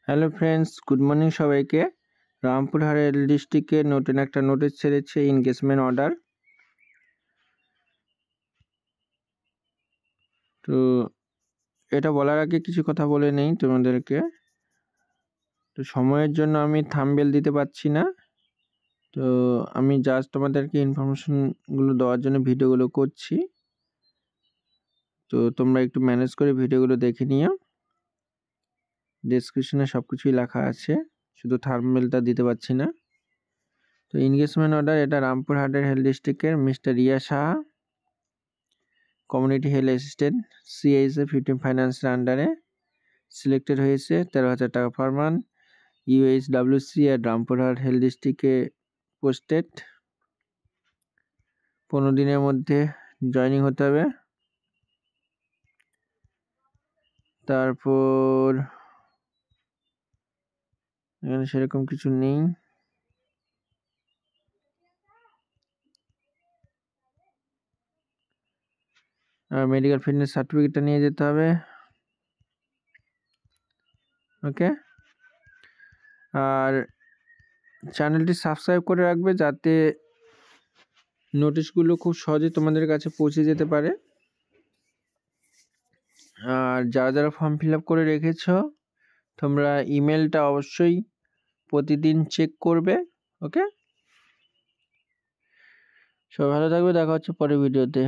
Hello friends, good morning সবাইকে। Rampurhat rail ডিস্ট্রিক্টে নতুন একটা নোটিশ ছেড়েছে, এনগেজমেন্ট অর্ডার। তো এটা বলার আগে কিছু কথা বলে নেই তোমাদেরকে। তো সময়ের জন্য আমি থাম্বনেল দিতে পারছি না, তো আমি জাস্ট তোমাদেরকে ইনফরমেশনগুলো দেওয়ার জন্য ভিডিওগুলো করছি। তো তোমরা একটু ম্যানেজ করে ভিডিওগুলো দেখে নিও। ডেসক্রিপশনে সব কিছুই লেখা আছে, শুধু থাম্বনেলটা দিতে পারছি না। তো এনগেজমেন্ট অর্ডার, এটা রামপুরহাটের হেলথ ডিস্ট্রিক্টের mister Riya Saha, community health assistant, CISA 15 ফাইন্যান্সের আন্ডারে সিলেক্টেড হয়েছে। 13,000 টাকা পার মান্থ। ইউএইচডব্লিউসি আর রামপুরহাট হেলথ ডিস্ট্রিক্টে পোস্টেড। 15 দিনের মধ্যে জয়েনিং হতে হবে। তারপর এখানে সেরকম কিছু নেই। আর মেডিকেল ফিটনেস সার্টিফিকেটটা নিয়ে যেতে হবে। ওকে, আর চ্যানেলটি সাবস্ক্রাইব করে রাখবে যাতে নোটিশগুলো খুব সহজে তোমাদের কাছে পৌঁছে যেতে পারে। আর যারা যারা ফর্ম ফিল আপ করে রেখেছ, তোমরা ইমেলটা অবশ্যই প্রতিদিন চেক করবে। ওকে, সবাই ভালো থাকবে, দেখা হচ্ছে পরের ভিডিওতে।